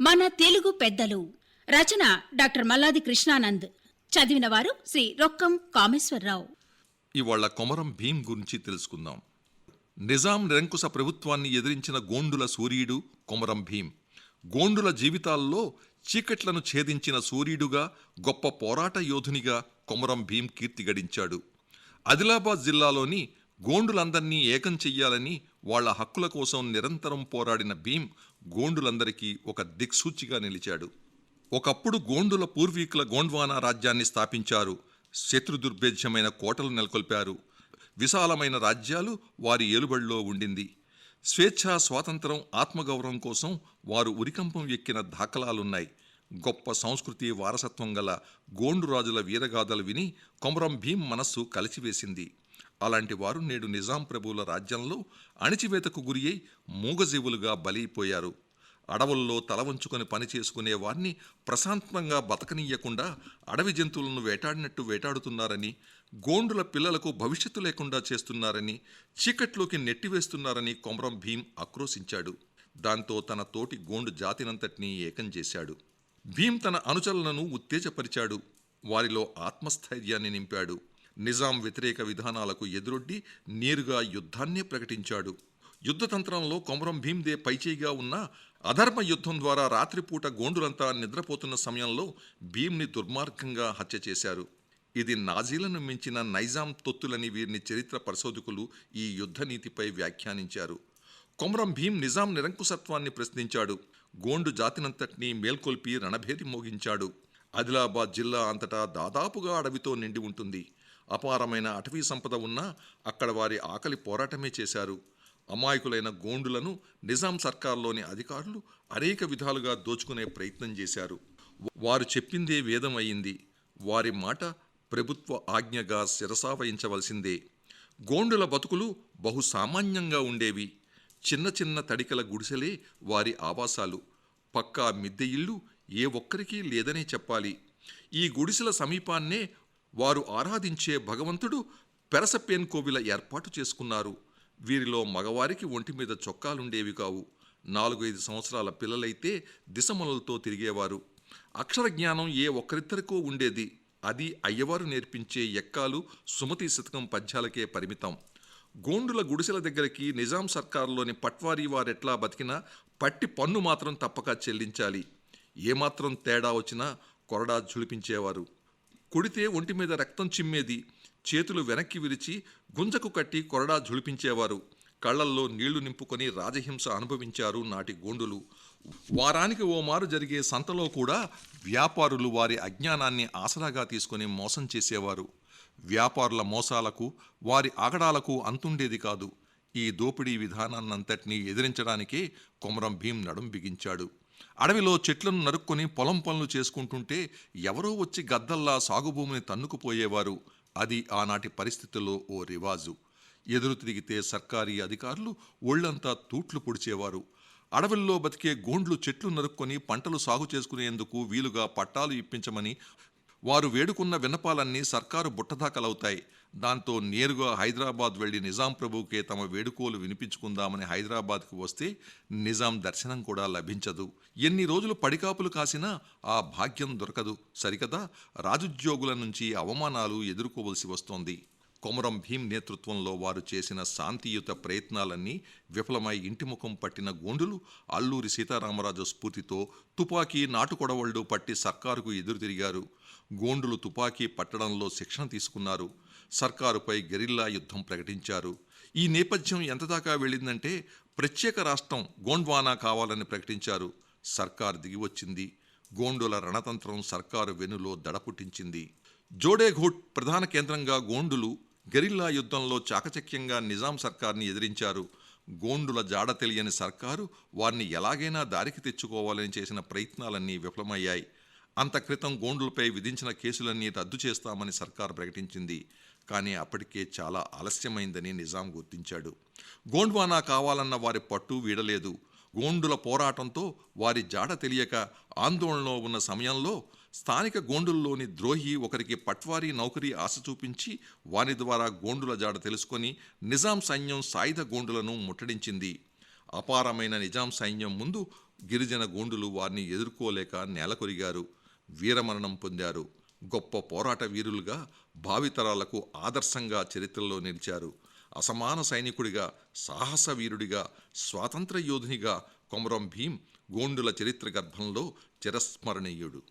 మన తెలుగు పెద్దలు. రచన డాక్టర్ మల్లాది కృష్ణానంద్. చదివినవారు శ్రీ రొక్కం కామేశ్వరరావు. ఇవాళ కొమరం భీం గురించి తెలుసుకుందాం. నిజాం నిరంకుశ ప్రభుత్వాన్ని ఎదిరించిన గోండుల సూర్యుడు కొమరం భీం. గోండుల జీవితాల్లో చీకట్లను ఛేదించిన సూర్యుడుగా, గొప్ప పోరాట యోధునిగా కొమరం భీం కీర్తి గడించాడు. ఆదిలాబాద్ జిల్లాలోని గోండులందర్నీ ఏకం చెయ్యాలని వాళ్ల హక్కుల కోసం నిరంతరం పోరాడిన భీం గోండులందరికీ ఒక దిక్సూచిగా నిలిచాడు. ఒకప్పుడు గోండుల పూర్వీకుల గోండ్వానా రాజ్యాన్ని స్థాపించారు. శత్రుదుర్భేద్యమైన కోటలు నెలకొల్పారు. విశాలమైన రాజ్యాలు వారి ఏలుబడిలో ఉండింది. స్వేచ్ఛా స్వాతంత్రం, ఆత్మగౌరవం కోసం వారు ఉరికంపం ఎక్కిన దాఖలాలున్నాయి. గొప్ప సంస్కృతి వారసత్వం గల గోండు రాజుల వీరగాథలు విని కొమరం భీం మనస్సు కలిచివేసింది. అలాంటి వారు నేడు నిజాం ప్రభువుల రాజ్యంలో అణిచివేతకు గురి అయి మూగజీవులుగా బలైపోయారు. అడవుల్లో తల వంచుకొని పనిచేసుకునే వారిని ప్రశాంతంగా బతకనీయకుండా అడవి జంతువులను వేటాడినట్టు వేటాడుతున్నారని, గోండుల పిల్లలకు భవిష్యత్తు లేకుండా చేస్తున్నారని, చీకట్లోకి నెట్టివేస్తున్నారని కొమరం భీం ఆక్రోశించాడు. దాంతో తన తోటి గోండు జాతినంతటినీ ఏకం చేశాడు. భీం తన అనుచరులను ఉత్తేజపరిచాడు. వారిలో ఆత్మస్థైర్యాన్ని నింపాడు. నిజాం వ్యతిరేక విధానాలకు ఎదురొడ్డి నేరుగా యుద్ధాన్నే ప్రకటించాడు. యుద్ధతంత్రంలో కొమరం భీందే పైచేయిగా ఉన్న అధర్మ యుద్ధం ద్వారా రాత్రిపూట గోండులంతా నిద్రపోతున్న సమయంలో భీంని దుర్మార్గంగా హత్య చేశారు. ఇది నాజీలను మించిన నైజాం తొత్తులని వీరిని చరిత్ర పరిశోధకులు ఈ యుద్ధ నీతిపై వ్యాఖ్యానించారు. కొమరం భీం నిజాం నిరంకుశత్వాన్ని ప్రశ్నించాడు. గోండు జాతినంతటినీ మేల్కొల్పి రణభేరి మోగించాడు. ఆదిలాబాద్ జిల్లా అంతటా దాదాపుగా అడవితో నిండి ఉంటుంది. అపారమైన అటవీ సంపద ఉన్నా అక్కడ వారి ఆకలి పోరాటమే చేశారు. అమాయకులైన గోండులను నిజాం సర్కార్లోని అధికారులు అనేక విధాలుగా దోచుకునే ప్రయత్నం చేశారు. వారు చెప్పిందే వేదం అయింది. వారి మాట ప్రభుత్వ ఆజ్ఞగా శిరసావహించవలసిందే. గోండుల బతుకులు బహుసామాన్యంగా ఉండేవి. చిన్న చిన్న తడికల గుడిసెలే వారి ఆవాసాలు. పక్కా మిద్దె ఇల్లు ఏ ఒక్కరికీ లేదనే చెప్పాలి. ఈ గుడిసెల సమీపాన్నే వారు ఆరాధించే భగవంతుడు పెరసపేన్ కోవిల ఏర్పాటు చేసుకున్నారు. వీరిలో మగవారికి ఒంటి మీద చొక్కాలుండేవి కావు. 4-5 సంవత్సరాల పిల్లలైతే దిశమలతో తిరిగేవారు. అక్షర జ్ఞానం ఏ ఒక్కరిద్దరికో ఉండేది. అది అయ్యవారు నేర్పించే ఎక్కాలు, సుమతి శతకం పద్యాలకే పరిమితం. గోండుల గుడిసెల దగ్గరికి నిజాం సర్కారులోని పట్వారీ వారెట్లా బతికినా పట్టి పన్ను మాత్రం తప్పక చెల్లించాలి. ఏమాత్రం తేడా వచ్చినా కొరడా ఝుళిపించేవారు. కొడితే ఒంటి మీద రక్తం చిమ్మేది. చేతులు వెనక్కి విరిచి గుంజకు కట్టి కొరడా ఝుళిపించేవారు. కళ్లల్లో నీళ్లు నింపుకొని రాజహింస అనుభవించారు నాటి గోండులు. వారానికి ఓ మారు జరిగే సంతలో కూడా వ్యాపారులు వారి అజ్ఞానాన్ని ఆసరాగా తీసుకుని మోసం చేసేవారు. వ్యాపారుల మోసాలకు, వారి ఆగడాలకు అంతుండేది కాదు. ఈ దోపిడీ విధానాన్నంతటినీ ఎదిరించడానికే కొమరం భీం నడుం బిగించాడు. అడవిలో చెట్లను నరుక్కొని పొలం పనులు చేసుకుంటుంటే ఎవరో వచ్చి గద్దల్లా సాగుభూమిని తన్నుకుపోయేవారు. అది ఆనాటి పరిస్థితుల్లో ఓ రివాజు. ఎదురు తిరిగితే సర్కారీ అధికారులు ఒళ్లంతా తూట్లు పొడిచేవారు. అడవుల్లో బతికే గోండ్లు చెట్లు నరుక్కొని పంటలు సాగు చేసుకునేందుకు వీలుగా పట్టాలు ఇప్పించమని వారు వేడుకున్న విన్నపాలన్నీ సర్కారు బుట్టదాకలవుతాయి. దాంతో నేరుగా హైదరాబాద్ వెళ్లి నిజాం ప్రభువుకే తమ వేడుకోలు వినిపించుకుందామని హైదరాబాద్కు వస్తే నిజాం దర్శనం కూడా లభించదు. ఎన్ని రోజులు పడికాపులు కాసినా ఆ భాగ్యం దొరకదు. సరికదా, రాజుద్యోగుల నుంచి అవమానాలు ఎదుర్కోవలసి వస్తోంది. కొమరం భీం నేతృత్వంలో వారు చేసిన శాంతియుత ప్రయత్నాలన్నీ విఫలమై ఇంటిముఖం పట్టిన గోండులు అల్లూరి సీతారామరాజు స్ఫూర్తితో తుపాకీ, నాటుకొడవళ్లు పట్టి సర్కారుకు ఎదురుతిరిగారు. గోండులు తుపాకీ పట్టడంలో శిక్షణ తీసుకున్నారు. సర్కారుపై గెరిల్లా యుద్ధం ప్రకటించారు. ఈ నేపథ్యం ఎంతదాకా వెళ్ళిందంటే ప్రత్యేక రాష్ట్రం గోండ్వానా కావాలని ప్రకటించారు. సర్కారు దిగివచ్చింది. గోండుల రణతంత్రం సర్కారు వెనులో దడపుట్టించింది. జోడేఘోట్ ప్రధాన కేంద్రంగా గోండులు గెరిల్లా యుద్ధంలో చాకచక్యంగా నిజాం సర్కార్ని ఎదిరించారు. గోండుల జాడ తెలియని సర్కారు వారిని ఎలాగైనా దారికి తెచ్చుకోవాలని చేసిన ప్రయత్నాలన్నీ విఫలమయ్యాయి. అంతక్రితం గోండులపై విధించిన కేసులన్నీ రద్దు చేస్తామని సర్కారు ప్రకటించింది. కానీ అప్పటికే చాలా ఆలస్యమైందని నిజాం గుర్తించాడు. గోండ్వానా కావాలన్న వారి పట్టు వీడలేదు. గోండుల పోరాటంతో వారి జాడ తెలియక ఆందోళనలో ఉన్న సమయంలో స్థానిక గోండుల్లోని ద్రోహి ఒకరికి పట్వారీ నౌకరీ ఆశ చూపించి వారి ద్వారా గోండుల జాడ తెలుసుకొని నిజాం సైన్యం సాయుధ గోండులను ముట్టడించింది. అపారమైన నిజాం సైన్యం ముందు గిరిజన గోండులు వారిని ఎదుర్కోలేక నేలకొరిగారు, వీరమరణం పొందారు. గొప్ప పోరాట వీరులుగా భావితరాలకు ఆదర్శంగా చరిత్రలో నిలిచారు. అసమాన సైనికుడిగా, సాహస వీరుడిగా, స్వాతంత్ర యోధునిగా కొమరం భీం గోండుల చరిత్ర గర్భంలో చిరస్మరణీయుడు.